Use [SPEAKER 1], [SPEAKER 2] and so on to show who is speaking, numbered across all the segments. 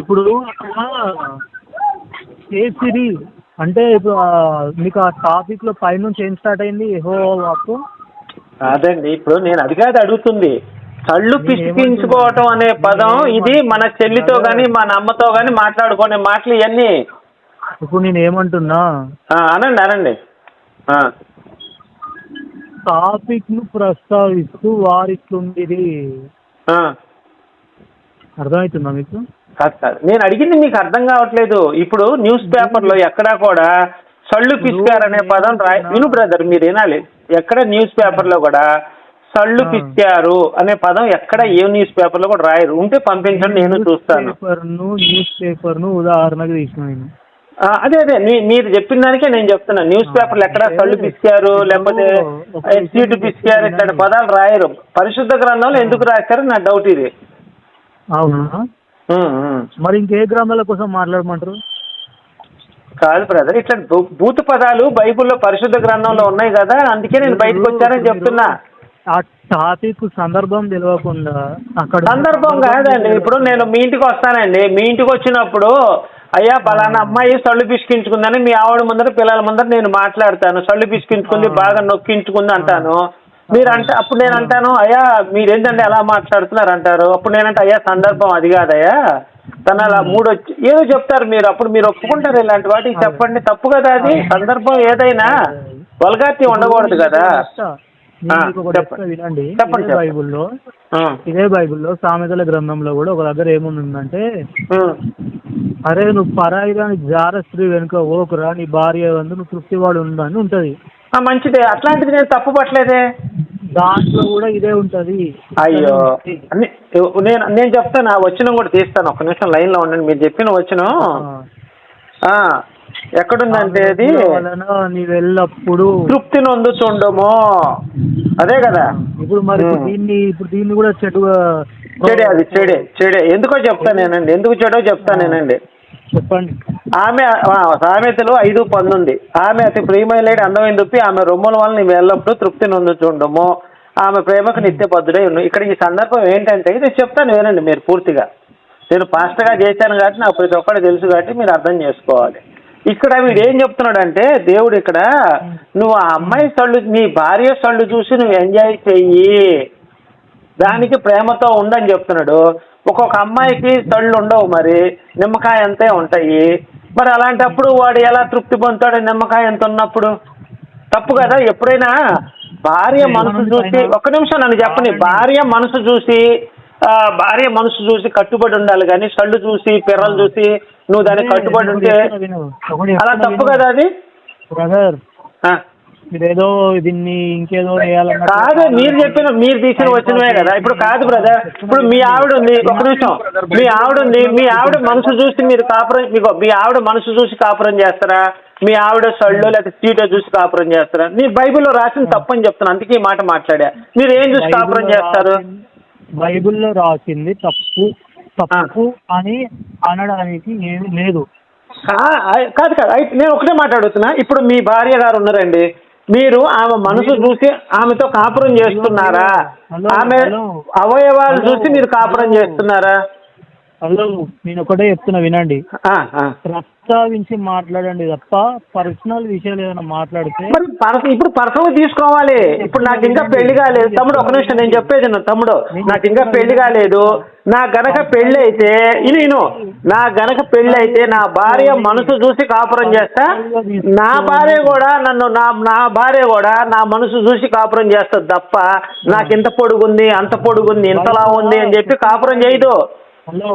[SPEAKER 1] ఇప్పుడు అక్కడ కేసరి అంటే ఇప్పుడు మీకు ఆ టాపిక్ లో పైనుంచి ఏం స్టార్ట్ అయింది యెహోవా వాక్కు.
[SPEAKER 2] అదండి ఇప్పుడు నేను అది కాదు అడుగుతుంది. కళ్ళు పిసికించుకోవటం అనే పదం ఇది మన చెల్లితో గాని మన అమ్మతో గాని మాట్లాడుకునే మాటలు ఇవన్నీ.
[SPEAKER 1] ఇప్పుడు నేను ఏమంటున్నా
[SPEAKER 2] అనండి అనండి.
[SPEAKER 1] టాపిక్ ను ప్రస్తావిస్తూ వారిట్లుండిది. అర్థమవుతుందా మీకు?
[SPEAKER 2] కాదు నేను అడిగింది మీకు అర్థం కావట్లేదు. ఇప్పుడు న్యూస్ పేపర్లో ఎక్కడా కూడా సళ్ళు పిసికారనే పదం విను బ్రదర్, మీరు వినాలి. ఎక్కడ న్యూస్ పేపర్లో కూడా సళ్ళు పిసికారు అనే పదం ఎక్కడ ఏ న్యూస్ పేపర్లో కూడా రాయరు. ఉంటే పంపించండి, నేను చూస్తాను.
[SPEAKER 1] న్యూస్ పేపర్ ను ఉదాహరణకు తీసుకున్నాను.
[SPEAKER 2] అదే అదే మీరు చెప్పిన దానికే నేను చెప్తున్నా. న్యూస్ పేపర్లు ఎక్కడ సళ్ళు పిసికారు లేకపోతే సీటు పిసికారు ఇట్లాంటి పదాలు రాయరు. పరిశుద్ధ గ్రంథంలో ఎందుకు రాశారు నా డౌట్ ఇది.
[SPEAKER 1] అవునా? మరి ఇంకే గ్రంథాల కోసం మాట్లాడమంటారు?
[SPEAKER 2] కాదు బ్రదర్, ఇట్లా భూత పదాలు బైబిల్లో పరిశుద్ధ గ్రంథంలో ఉన్నాయి కదా, అందుకే నేను బయటకు వచ్చానని చెప్తున్నా.
[SPEAKER 1] ఆ టాపిక్ సందర్భం తెలియకుండా అక్కడ
[SPEAKER 2] సందర్భం కాదండి. ఇప్పుడు నేను మీ ఇంటికి వస్తానండి, మీ ఇంటికి వచ్చినప్పుడు అయ్యా పలానా అమ్మాయి సళ్ళు పిసికించుకుందని మీ ఆవిడ ముందర పిల్లల ముందర నేను మాట్లాడతాను. సళ్ళు పిసికించుకుంది, బాగా నొక్కించుకుంది అంటాను. అప్పుడు నేను అంటాను అయ్యా మీరేంటంటే ఎలా మాట్లాడుతున్నారు అంటారు. అప్పుడు నేనంటే అయ్యా సందర్భం అది కాదయ్యా, తను అలా మూడొచ్చి ఏదో చెప్తారు. మీరు అప్పుడు మీరు ఒప్పుకుంటారు ఇలాంటి వాటికి? చెప్పండి, తప్పు కదా అది. సందర్భం ఏదైనా వల్గారిటీ ఉండకూడదు కదా.
[SPEAKER 1] వినండి, ఇదే బైబిల్లో సామెతల గ్రంథంలో కూడా ఒక దగ్గర ఏముందంటే, అరే నువ్వు పరాయిదాని జార స్త్రీ వెనుక ఓకురా, నీ భార్య వందు నువ్వు తృప్తివాడు ఉందని ఉంటది.
[SPEAKER 2] మంచిదే, అట్లాంటిది నేను తప్పు పట్టలేదే.
[SPEAKER 1] దాంట్లో కూడా ఇదే ఉంటది.
[SPEAKER 2] అయ్యో నేను చెప్తాను, ఆ వచనం కూడా తీస్తాను. ఒక్క నిమిషం లైన్ లో ఉండండి. మీరు చెప్పిన వచనం ఎక్కడుందంటే అది
[SPEAKER 1] నీవెల్లప్పుడు
[SPEAKER 2] తృప్తి నొందుతుండము, అదే కదా.
[SPEAKER 1] ఇప్పుడు మరి దీన్ని కూడా
[SPEAKER 2] చెడే, అది చెడే. ఎందుకో చెప్తానేనండి, ఎందుకు చెడో చెప్తానేనండి.
[SPEAKER 1] చెప్పండి.
[SPEAKER 2] ఆమె సామెతలు 5:19, ఆమె అతి ప్రియమైన అందమైన దుప్పి, ఆమె రొమ్ముల వల్ల నీవు ఎల్లప్పుడూ తృప్తి నొందుతుండము, ఆమె ప్రేమకు నిత్యబద్ధుడై ఉన్నావు. ఇక్కడ ఈ సందర్భం ఏంటంటే ఇది చెప్తాను వినండి మీరు పూర్తిగా. నేను పాస్టర్గా చేశాను కాబట్టి నాకు ప్రతి ఒక్కటి తెలుసు కాబట్టి మీరు అర్థం చేసుకోవాలి. ఇక్కడ వీడు ఏం చెప్తున్నాడంటే, దేవుడు ఇక్కడ నువ్వు ఆ అమ్మాయి సళ్ళు, నీ భార్య సళ్ళు చూసి నువ్వు ఎంజాయ్ చెయ్యి, దానికి ప్రేమతో ఉండని చెప్తున్నాడు. ఒక్కొక్క అమ్మాయికి సళ్ళు ఉండవు, మరి నిమ్మకాయ అంతే ఉంటాయి. మరి అలాంటప్పుడు వాడు ఎలా తృప్తి పొందుతాడు నిమ్మకాయ ఎంత ఉన్నప్పుడు? తప్పు కదా. ఎప్పుడైనా భార్య మనసు చూసి, ఒక్క నిమిషం నన్ను చెప్పని, భార్య మనసు చూసి కట్టుబడి ఉండాలి కానీ సళ్ళు చూసి పిర్రలు చూసి నువ్వు దానికి కట్టుబడి ఉంటే అలా తప్పు కదా అది.
[SPEAKER 1] మీరేదో దీన్ని ఇంకేదో
[SPEAKER 2] కాదు, మీరు తీసిన వచ్చినవే కదా. ఇప్పుడు కాదు బ్రదర్, ఇప్పుడు మీ ఆవిడ ఉంది, ఒక నిమిషం, మీ ఆవిడ ఉంది, మీ ఆవిడ మనసు చూసి మీరు కాపురం, మీ ఆవిడ మనసు చూసి కాపురం చేస్తారా? మీ ఆవిడ సళ్ళు లేకపోతే సీటో చూసి కాపురం చేస్తారా? నీ బైబిల్లో రాసిన తప్పని చెప్తాను, అందుకే ఈ మాట మాట్లాడా. మీరు ఏం చూసి కాపురం చేస్తారు?
[SPEAKER 1] బైబిల్లో రాసింది తప్పు అని అనడానికి ఏమీ లేదు.
[SPEAKER 2] కాదు నేను ఒకటే మాట్లాడుతున్నా. ఇప్పుడు మీ భార్య గారు ఉన్నారండి, మీరు ఆమె మనసు చూసి ఆమెతో కాపురం చేస్తున్నారా? ఆమె అవయవాలు చూసి మీరు కాపురం చేస్తున్నారా?
[SPEAKER 1] హలో, నేను ఒకటే చెప్తున్నా వినండి. ప్రస్తావించి మాట్లాడండి తప్ప పర్సనల్ విషయాలు ఏమైనా మాట్లాడితే
[SPEAKER 2] ఇప్పుడు పర్సనల్ తీసుకోవాలి. ఇప్పుడు నాకు ఇంకా పెళ్లి కాలేదు తమ్ముడు, ఒక నిమిషం నేను చెప్పేది తమ్ముడు, నాకు ఇంకా పెళ్లి కాలేదు. నా గనక పెళ్లి అయితే నా గనక పెళ్లి అయితే నా భార్య మనసు చూసి కాపురం చేస్తా, నా భార్య కూడా నా భార్య కూడా నా మనసు చూసి కాపురం చేస్తుంది తప్ప నాకు ఇంత పొడుగుంది అంత పొడుగుంది ఇంతలా ఉంది అని చెప్పి కాపురం చేయదు.
[SPEAKER 1] హలో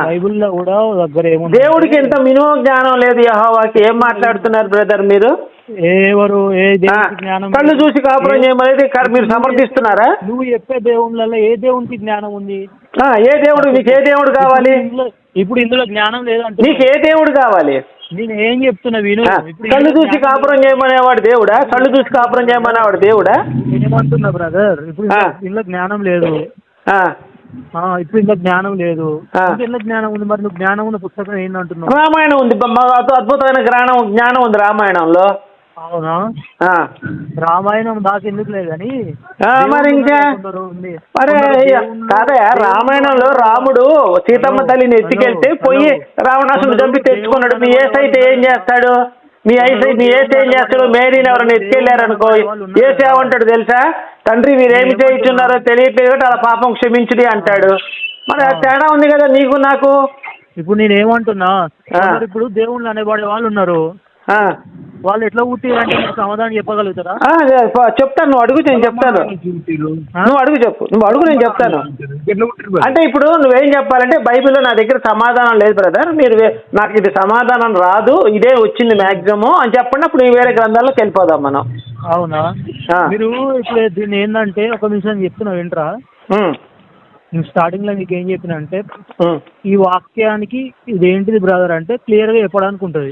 [SPEAKER 1] బైబిల్లో కూడా దగ్గర ఏముంది?
[SPEAKER 2] దేవుడికి ఇంత మినిమం జ్ఞానం లేదు యెహోవాకి. ఏం మాట్లాడుతున్నారు బ్రదర్ మీరు? కళ్ళు చూసి కాపురం చేయమనేది మీరు సమర్థిస్తున్నారా?
[SPEAKER 1] నువ్వు చెప్పే దేవుళ్ళలో ఏ దేవునికి జ్ఞానం ఉంది?
[SPEAKER 2] ఏ దేవుడు? నీకు ఏ దేవుడు కావాలి?
[SPEAKER 1] ఇప్పుడు ఇందులో జ్ఞానం లేదంటే
[SPEAKER 2] నీకు ఏ దేవుడు కావాలి?
[SPEAKER 1] నేను ఏం చెప్తున్నా విను.
[SPEAKER 2] కళ్ళు చూసి కాపురం చేయమనేవాడు దేవుడా? కళ్ళు చూసి కాపురం చేయమనేవాడు దేవుడా?
[SPEAKER 1] ఏమంటున్నా బ్రదర్, ఇప్పుడు ఇందులో జ్ఞానం లేదు. ఇప్పుడు ఇంకా జ్ఞానం లేదు, ఇంకెందుకు జ్ఞానం ఉంది? మరి నువ్వు జ్ఞానం ఉన్న పుస్తకం ఏంటంటున్నావు?
[SPEAKER 2] రామాయణం ఉంది, అద్భుతమైన జ్ఞానం ఉంది రామాయణంలో.
[SPEAKER 1] అవునా?
[SPEAKER 2] ఆ.
[SPEAKER 1] రామాయణం దాకా ఎందుకు లేదు కానీ
[SPEAKER 2] మరి ఇంకా మరి కాదయా, రామాయణంలో రాముడు సీతమ్మ తల్లిని ఎత్తుకెళ్తే పోయి రావణాసుని చంపి తెచ్చుకున్నాడు. మీ ఏసై అయితే ఏం చేస్తాడు? మీ ఏసై ఏం చేస్తాడు? మేరీని ఎవరైనా ఎత్తుకెళ్ళారనుకో ఏసై ఏమంటాడు తెలుసా? తండ్రి వీరేమి చేయించున్నారో తెలియట్లేదు కాబట్టి అలా పాపం క్షమించుడి అంటాడు. మరి తేడా ఉంది కదా నీకు నాకు.
[SPEAKER 1] ఇప్పుడు నేనేమంటున్నా, ఇప్పుడు దేవుళ్ళు అనేవాడే వాళ్ళు ఉన్నారు, వాళ్ళు ఎట్లా పుట్టిరంటే మీకు సమాధానం చెప్పగలుగుతారా?
[SPEAKER 2] చెప్తాను, నువ్వు అడుగు, నేను చెప్తాను. నువ్వు అడుగు, చెప్పు, నువ్వు అడుగు, నేను చెప్తాను. అంటే ఇప్పుడు నువ్వేం చెప్పాలంటే బైబిల్లో నా దగ్గర సమాధానం లేదు బ్రదర్, మీరు నాకు ఇది సమాధానం రాదు, ఇదే వచ్చింది మ్యాక్సిమం అని చెప్పండి. అప్పుడు వేరే గ్రంథాల్లోకి వెళ్ళిపోదాం మనం.
[SPEAKER 1] అవునా? మీరు ఇప్పుడు దీన్ని ఏంటంటే ఒక నిమిషం చెప్తున్నా వింటరా? నేను స్టార్టింగ్ లో మీకు ఏం చెప్పిన అంటే ఈ వాక్యానికి ఇదేంటిది బ్రదర్ అంటే క్లియర్ గా చెప్పడానికి ఉంటుంది.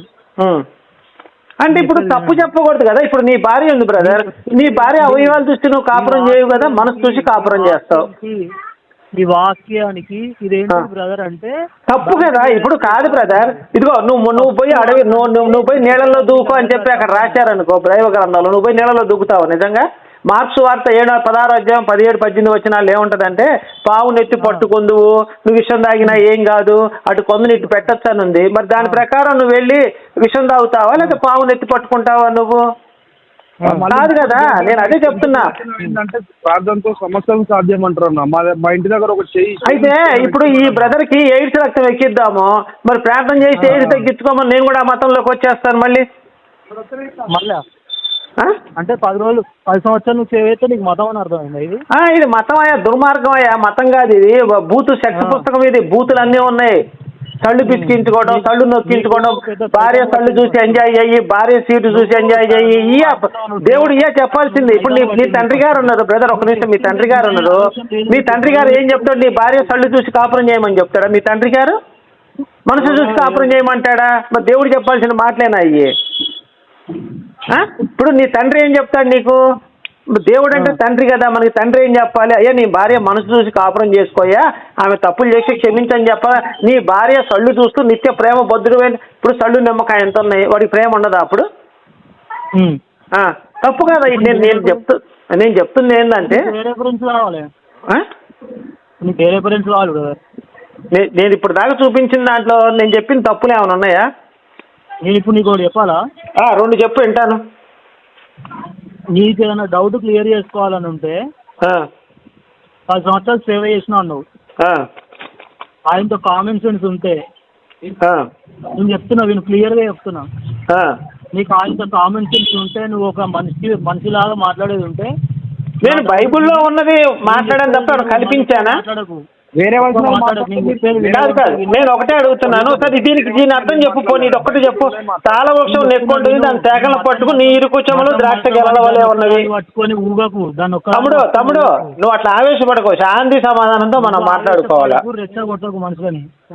[SPEAKER 2] అంటే ఇప్పుడు తప్పు చెప్పకూడదు కదా. ఇప్పుడు నీ భార్య ఉంది బ్రదర్, నీ భార్య అవయవాలు చూసి నువ్వు కాపురం చేయవు కదా, మనసు చూసి కాపురం చేస్తావు.
[SPEAKER 1] ఈ వాక్యానికి ఇదేంటి బ్రదర్ అంటే
[SPEAKER 2] తప్పు కదా. ఇప్పుడు కాదు బ్రదర్, ఇదిగో నువ్వు పోయి అడవి నువ్వు పోయి నీళ్ళలో దూకు అని చెప్పి అక్కడ రాశారనుకో దైవ గ్రంథాలు, నువ్వు పోయి నీళ్ళలో దూకుతావు నిజంగా? మార్క్స్ వార్త 16 17 18 వచనాలు ఏముంటదంటే పావును ఎత్తి పట్టుకుందువు, నువ్వు విషం తాగినా ఏం కాదు, అటు కొందుని ఇటు పెట్టచ్చు అని ఉంది. మరి దాని ప్రకారం నువ్వు వెళ్ళి విషం తాగుతావా లేదా పావును ఎత్తి పట్టుకుంటావా? నువ్వు కాదు కదా, నేను అదే చెప్తున్నా.
[SPEAKER 3] ప్రార్థనతో సమస్యలు సాధ్యం అంటారు. మా ఇంటి దగ్గర ఒక చెయ్యి
[SPEAKER 2] అయితే ఇప్పుడు ఈ బ్రదర్ కి ఎయిడ్స్ రక్తం ఎక్కిద్దాము, మరి ప్రార్థన చేసి ఎయిడ్స్ తగ్గించుకోమని నేను కూడా ఆ మతంలోకి వచ్చేస్తాను మళ్ళీ.
[SPEAKER 1] అంటే 10 సంవత్సరాలు నువ్వు సేవ అయితే నీకు మతం అని అర్థమైంది.
[SPEAKER 2] ఇది మతం అయ్యా, దుర్మార్గం అయ్యా, మతం కాదు ఇది. బూతు సెక్స్ పుస్తకం ఇది, బూతులు అన్నీ ఉన్నాయి. సళ్ళు పిసికించుకోవడం, సళ్ళు నొక్కించుకోవడం, భార్య సళ్ళు చూసి ఎంజాయ్ అయ్యి, భార్య సీటు చూసి ఎంజాయ్ అయ్యి, దేవుడు చెప్పాల్సింది. ఇప్పుడు నీ తండ్రి గారు ఉన్నారు బ్రదర్, ఒక నిమిషం, మీ తండ్రి గారు ఉన్నారు, మీ తండ్రి గారు ఏం చెప్తాడు? నీ భార్య సళ్ళు చూసి కాపురం చేయమని చెప్తాడా మీ తండ్రి గారు? మనసు చూసి కాపురం చేయమంటాడా? మరి దేవుడు చెప్పాల్సిన మాటలేనా అయ్యి? ఇప్పుడు నీ తండ్రి ఏం చెప్తాడు నీకు? దేవుడు అంటే తండ్రి కదా, మనకి తండ్రి ఏం చెప్పాలి? అయ్యా నీ భార్య మనసు చూసి కాపురం చేసుకోయా, ఆమె తప్పులు చేసి క్షమించని చెప్పాలా? నీ భార్య సళ్ళు చూస్తూ నిత్య ప్రేమ బద్దుడు. ఇప్పుడు సళ్ళు నిమ్మకాయ ఎంత ఉన్నాయి, వాడికి ప్రేమ ఉండదా అప్పుడు? తప్పు కదా. నేను చెప్తుంది ఏంటంటే నేను ఇప్పుడు దాకా చూపించిన దాంట్లో నేను చెప్పిన తప్పులు ఏమైనా ఉన్నాయా?
[SPEAKER 1] నేను ఇప్పుడు నీకు చెప్పాలా?
[SPEAKER 2] 2 చెప్పు, వింటాను.
[SPEAKER 1] నీకు ఏదైనా డౌట్ క్లియర్ చేసుకోవాలని ఉంటే 10 సంవత్సరాలు సేవ చేసినావు నువ్వు, ఆయనతో కామన్ సెన్స్ ఉంటే నేను చెప్తున్నా, నేను క్లియర్గా చెప్తున్నా, నీకు ఆయనతో కామన్ సెన్స్ ఉంటే నువ్వు ఒక మనిషిలాగా మాట్లాడేది ఉంటే,
[SPEAKER 2] నేను బైబుల్లో ఉన్నది మాట్లాడని తప్ప కల్పించానా?
[SPEAKER 1] వేరే
[SPEAKER 2] నేను ఒకటే అడుగుతున్నాను సరే, దీని అర్థం చెప్పు, పోనీ ఇది ఒక్కటి చెప్పు. తాళ వృక్షం నెక్కుంటుంది, దాని శాఖలు పట్టుకుని నీ ఇరుకుచములు ద్రాక్ష గెలల వలె ఉన్నవి. తమ్ముడు నువ్వు అట్లా ఆవేశపడకు, శాంతి సమాధానంతో మనం మాట్లాడుకోవాలా.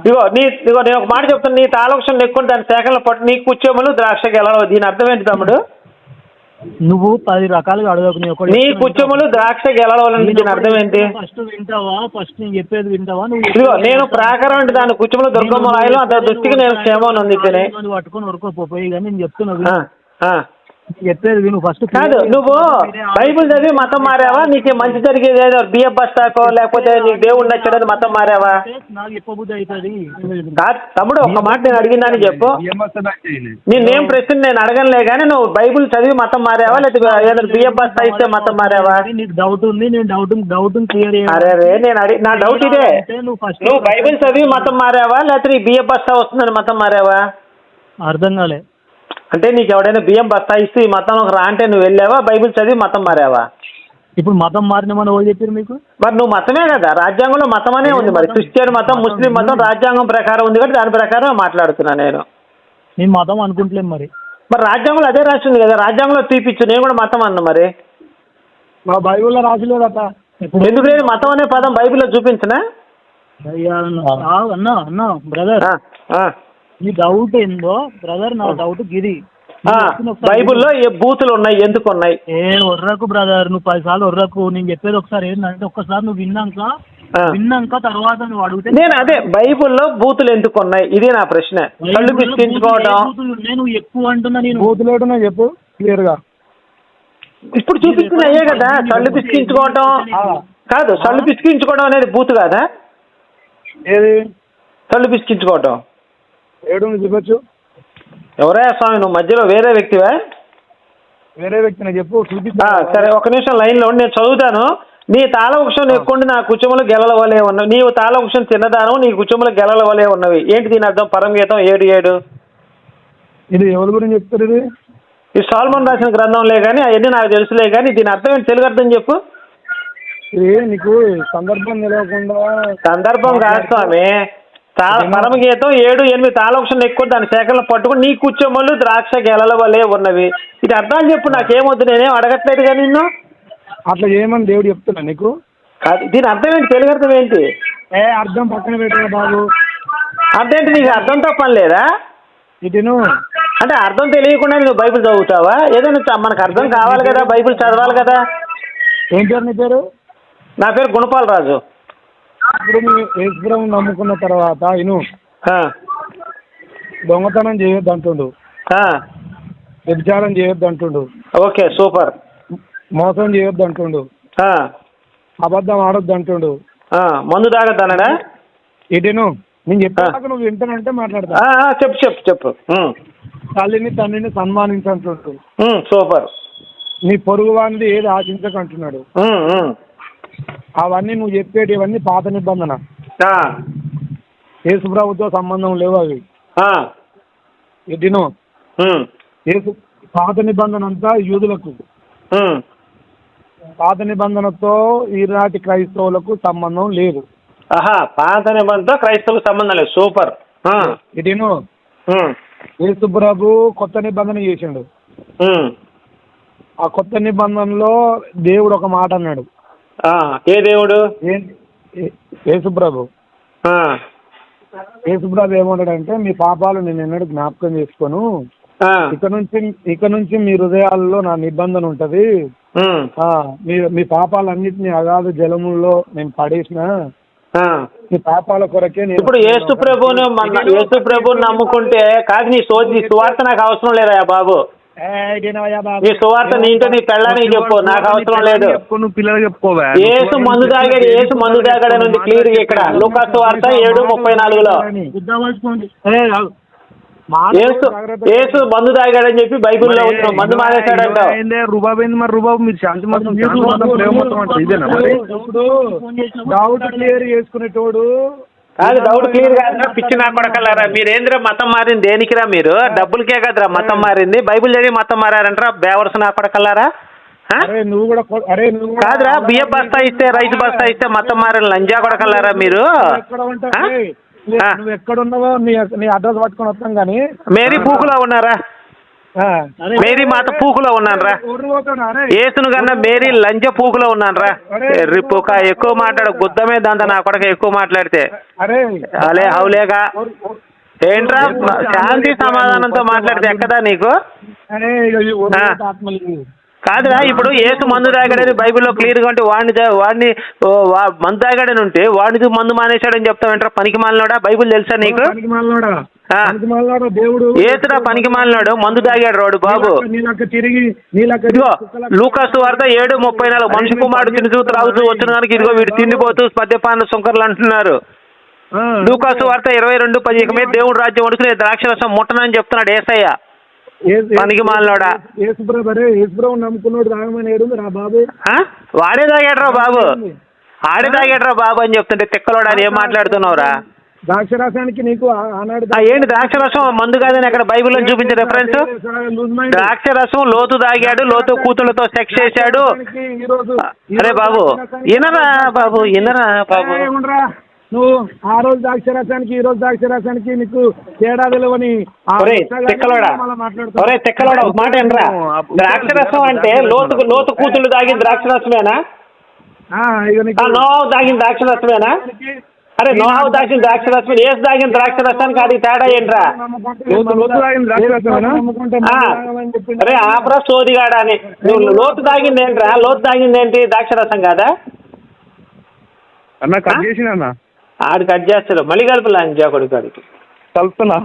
[SPEAKER 2] ఇగో నేను ఒక మాట చెప్తాను, నీ తాళ వృక్షం నెక్కుంటే దాని శాఖలు పట్టు నీ కుచ్చములు ద్రాక్ష గెలవ. దీని అర్థం ఏంటి తమ్ముడు?
[SPEAKER 1] నువ్వు 10 రకాలుగా అడగకు.
[SPEAKER 2] నీ కుచ్చములు ద్రాక్ష గెలవాలని దీని అర్థం ఏంటి?
[SPEAKER 1] ఫస్ట్ వింటావా? ఫస్ట్ నేను చెప్పేది వింటావా?
[SPEAKER 2] ఇదిగో నేను ప్రాకారం అంటే దాని కుచ్చములు దుర్గమ్మ రాయలు అంత దృష్టికి నేను క్షేమం అందితేనే
[SPEAKER 1] పట్టుకొని ఉరకపోయి, కానీ నేను చెప్తున్నా చెప్పేది విను ఫస్ట్.
[SPEAKER 2] కాదు, నువ్వు బైబిల్ చదివి మతం మారావా? నీకు మంచి జరిగేది ఏదో బియ్యం బస్తాకో లేకపోతే నీకు దేవుడు నచ్చడని మతం మారావా?
[SPEAKER 1] నాకు చెప్పబుద్ధి అవుతుంది.
[SPEAKER 2] కాదు తమ్ముడు, ఒక్క మాట నేను అడిగిందని చెప్పు. నేనేం ప్రశ్న నేను అడగనులే కానీ నువ్వు బైబిల్ చదివి మతం మారావా లేకపోతే ఏదైనా బియ్యం బస్తా ఇస్తే మతం మారావా?
[SPEAKER 1] నీకు డౌట్ ఉంది, నేను డౌట్ క్లియర్.
[SPEAKER 2] అరే నా డౌట్ ఇదే, నువ్వు బైబిల్ చదివి మతం మారావా లేకపోతే ఈ బియ్యం బస్తా వస్తుందని మతం మారావా?
[SPEAKER 1] అర్థం కాలే.
[SPEAKER 2] అంటే నీకు ఎవడైనా బియ్యం బస్తా ఇస్తే ఈ మతంలోకి రా అంటే నువ్వు వెళ్ళావా? బైబిల్ చదివి మతం మారావా?
[SPEAKER 1] ఇప్పుడు మతం మారినామని ఎవరు చెప్పారు మీకు?
[SPEAKER 2] మరి నువ్వు మతమే కదా, రాజ్యాంగంలో మతం అనే ఉంది. మరి క్రిస్టియన్ మతం, ముస్లిం మతం రాజ్యాంగం ప్రకారం ఉంది కాబట్టి దాని ప్రకారం మాట్లాడుతున్నా నేను
[SPEAKER 1] మతం అనుకుంటలేం. మరి
[SPEAKER 2] రాజ్యాంగంలో అదే రాసింది కదా, రాజ్యాంగంలో తీపిచ్చు. నేను కూడా మతం అన్నా, మరి
[SPEAKER 1] మా బైబిల్లో రాసిలేదట.
[SPEAKER 2] ఎందుకు లేదు? మతం అనే పదం బైబిల్లో చూపించనా?
[SPEAKER 1] అన్నా బ్రదర్, నీ డౌట్ ఏందో బ్రదర్, నా డౌట్ గిది.
[SPEAKER 2] బైబిల్లో ఏ బూతులు ఉన్నాయి, ఎందుకు ఉన్నాయి?
[SPEAKER 1] ఒర్రకు బ్రదర్, నువ్వు 10 సార్లు ఒర్రకు. నేను చెప్పేది ఒకసారి ఏంటంటే, ఒక్కసారి నువ్వు విన్నాక తర్వాత నువ్వు అడిగితే
[SPEAKER 2] నేను అదే బైబిల్లో బూతులు ఎందుకు ఉన్నాయి ఇది నా ప్రశ్న. కళ్ళు పిసికించుకోవడం
[SPEAKER 1] నేను ఎక్కువ అంటున్నా. నేను బూతులు చెప్పు.
[SPEAKER 3] క్లియర్గా.
[SPEAKER 2] ఇప్పుడు చూపిస్తుంది అయ్యే కదా, సళ్ళు పిసికించుకోవటం కాదు, సళ్ళు పిసికించుకోవడం అనేది బూతు కాదా?
[SPEAKER 3] ఏది
[SPEAKER 2] సళ్ళు పిసికించుకోవటం
[SPEAKER 3] ఏడు చూపచ్చు.
[SPEAKER 2] ఎవరయ్యా స్వామి నువ్వు మధ్యలో వేరే వ్యక్తివా?
[SPEAKER 3] వేరే వ్యక్తిని చెప్పు చూపిస్తా.
[SPEAKER 2] సరే ఒక నిమిషం లైన్లో ఉండి నేను చదువుతాను. నీ తాళవృక్షం ఎక్కుండి నా కుచములు గెలల వలె ఉన్నవి. నీవు తాళవృక్షం చిన్నదానం, నీ కుచములు గెలల వలె ఉన్నవి. ఏంటి దీని అర్థం? పరమగీతం 7:7.
[SPEAKER 3] ఇది ఎవరి గురించి చెప్తారు?
[SPEAKER 2] ఇది సోలొమోను రాసిన గ్రంథంలే కానీ అవన్నీ నాకు తెలుసులే కానీ దీని అర్థం ఏంటి? తెలుగు అర్థం చెప్పు.
[SPEAKER 3] ఇది నీకు సందర్భం తెలియకుండా.
[SPEAKER 2] సందర్భం కాదు స్వామి, పరమగీతం 7:8 తాళవృక్షం ఎక్కువ దాని శాఖలను పట్టుకుని నీ కుచములు ద్రాక్ష గెలల వలె ఉన్నవి. ఇది అర్థాలు చెప్పు, నాకేమొద్దు, నేనేం అడగట్లేదుగా నిన్ను.
[SPEAKER 3] అట్లా చేయమని దేవుడు చెప్తున్నా నీకు.
[SPEAKER 2] కాదు దీని అర్థం ఏంటి? తెలుగు అర్థం ఏంటి?
[SPEAKER 3] అర్థం పక్కన పెట్టా బాబు.
[SPEAKER 2] అర్థం ఏంటి? నీకు అర్థంతో పని లేదా?
[SPEAKER 3] ఇటును
[SPEAKER 2] అంటే అర్థం తెలియకుండా నువ్వు బైబిల్ చదువుతావా? ఏదైనా మనకు అర్థం కావాలి కదా, బైబిల్ చదవాలి కదా.
[SPEAKER 3] ఏం పేరు నీ పేరు?
[SPEAKER 2] నా పేరు గుణపాల్ రాజు.
[SPEAKER 3] ఇప్పుడు నువ్వు యేసుప్రభువుని నమ్ముకున్న తర్వాత ఇను దొంగతనం చేయొద్దు అంటుండు, వ్యభిచారం చేయొద్దు అంటుండు,
[SPEAKER 2] ఓకే సూపర్,
[SPEAKER 3] మోసం చేయొద్దు అంటుండు, అబద్ధం ఆడొద్దు అంటుండు,
[SPEAKER 2] మందు తాగద్దు అన్నాడా?
[SPEAKER 3] ఇటును నేను చెప్పాక నువ్వు వింటానంటే మాట్లాడతా.
[SPEAKER 2] చెప్పు చెప్పు చెప్పు.
[SPEAKER 3] తల్లిని తండ్రిని సన్మానించంటుండు,
[SPEAKER 2] సూపర్.
[SPEAKER 3] నీ పొరుగు వాడిని ఏది ఆశించకంటున్నాడు. అవన్నీ నువ్వు చెప్పేటివన్నీ పాత నిబంధన, యేసుప్రభుతో సంబంధం లేవు అవి. ఎట్టినో యేసు పాత నిబంధన అంతా యూదులకు, పాత నిబంధనతో ఈనాటి క్రైస్తవులకు సంబంధం లేదు.
[SPEAKER 2] పాత నిబంధనతో క్రైస్తవులకు సంబంధం లేదు. సూపర్.
[SPEAKER 3] ఎట్టినో యేసుప్రభు కొత్త నిబంధన చేసిండు. ఆ కొత్త నిబంధనలో దేవుడు ఒక మాట అన్నాడు.
[SPEAKER 2] ఏ దేవుడు?
[SPEAKER 3] యేసుప్రభు. యేసుప్రభు ఏమన్నాడంటే, మీ పాపాలు నేను ఎన్నడూ జ్ఞాపకం చేసుకోను, ఇక నుంచి మీ హృదయాల్లో నా నిబంధన ఉంటది, మీ పాపాలన్నిటిని అగాధ జలముల్లో నేను పడేసిన, మీ పాపాల కొరకే నేను.
[SPEAKER 2] ఇప్పుడు యేసు ప్రభుని నమ్ముకుంటే కాదు, నీ సువార్త నాకు అవసరం లేదా బాబు? నీ సువార్త నీ ఇంట్లో నీ పెళ్ళానికి చెప్పు, నాకు అవసరం లేదు.
[SPEAKER 3] పిల్లలు చెప్పుకోవా?
[SPEAKER 2] యేసు మందు తాగాడు అని ఉంది క్లియర్ గా ఇక్కడ లూకా సువార్త 7:34లో. యేసు మందు తాగాడని చెప్పి బైబిల్లో ఉంది, మందు మానేశాడంట.
[SPEAKER 3] రుబాబైంది మరి రుబాబు మీరు శాంతి మాత్రం ఇదేనా మరి? డౌట్ క్లియర్ చేసుకునేటోడు
[SPEAKER 2] కాదు, డౌట్ క్లియర్ కాదురా పిచ్చి నా కొడకల్లారా. మీరేంద్రా మతం మారింది దేనికిరా? మీరు డబ్బులకే కదరా మతం మారింది. బైబిల్ చదివి మతం మారారంటారా బేవర్స్ నా కొడకల్లారా? కాదురా, బియ్య బస్తా ఇస్తే రైతు బస్తా ఇస్తే మతం మారిన లంజా కొడకల్లారా మీరు.
[SPEAKER 3] నువ్వు ఎక్కడున్నావో నీ అడ్రస్ పట్టుకొని వస్తాం కానీ.
[SPEAKER 2] మేరీ పూకులో ఉన్నారా? మేరీ మాత పూకులో ఉన్నాను రా. ఏసును కన్నా మేరీ లంచ పూకులో ఉన్నాను రా. రిప్పుక ఎక్కువ మాట్లాడు, గుద్దమే దాంతో నా కొడక ఎక్కువ మాట్లాడితే అలే హౌలేగా. ఏంట్రా శాంతి సమాధానంతో మాట్లాడితే ఎక్కదా నీకు? కాదురా, ఇప్పుడు ఏసు మందు తాగాడని బైబిల్లో క్లియర్గా ఉంటే వాడిని మందు తాగాడని ఉంటే వాడిని మందు మానేశాడని చెప్తావేంట్రా పనికి మాలినోడా? బైబిల్ తెలుసా నీకు? ఏసురా పనికి మాలినాడు, మందు తాగాడు రాడు బాబు. లూకా సువార్త 7:34 మనిషి కుమారుడు తినుచూ త్రాగుతూ వచ్చిన దానికి ఇదిగో వీడు తిండిపోతూ మద్యపాన సుంకర్లు అంటున్నారు. లూకా సువార్త 22:10 ఇక మీద దేవుడు రాజ్యం వడుకునే ద్రాక్షరసం ముట్టనని చెప్తున్నాడు ఏసయ్య. పనికి మాలినోడా? వాడే తాగాడు రా బాబు, ఆడే తాగాడు రా బాబు అని చెప్తుంటే తిక్కలోడా ఏం మాట్లాడుతున్నావురా?
[SPEAKER 3] ద్రాక్షరసానికి నీకు
[SPEAKER 2] ఏంటి ద్రాక్షరసం మందు కాదని అక్కడ బైబిల్లో చూపించే రెఫరెన్స్? ద్రాక్షరసం లోతు తాగాడు, లోతు కూతుళ్ళతో సెక్స్ చేశాడు. అరే బాబు ఇనరా బాబు, ఇనరా బాబు.
[SPEAKER 3] నువ్వు ఆ రోజు ద్రాక్షరసానికి ఈ రోజు ద్రాక్షరసానికి నీకు తేడా తెలియని
[SPEAKER 2] తిక్కలోడా ఒక మాట వినరా? ద్రాక్షరసం అంటే లోతు కూతుళ్ళు తాగిన ద్రాక్షరసమేనా? నోహావు తాగిన ద్రాక్షరసమేనా? అరే నోహావు తాగిన ద్రాక్షరసం ఏసు తాగిన ద్రాక్షరసానికి అది తేడా ఏంట్రా? అరే ఆపరా సోదిగాడా అని. నువ్వు లోతు తాగింది ఏంట్రా? లోతు తాగింది ఏంటి? ద్రాక్షరసం కాదా?
[SPEAKER 3] అన్న కట్ చేసిన
[SPEAKER 2] ఆడు కట్ చేస్తాడు మళ్ళీ కలుపులా కొడుకు ఆడికి
[SPEAKER 3] కలుపుతున్నా.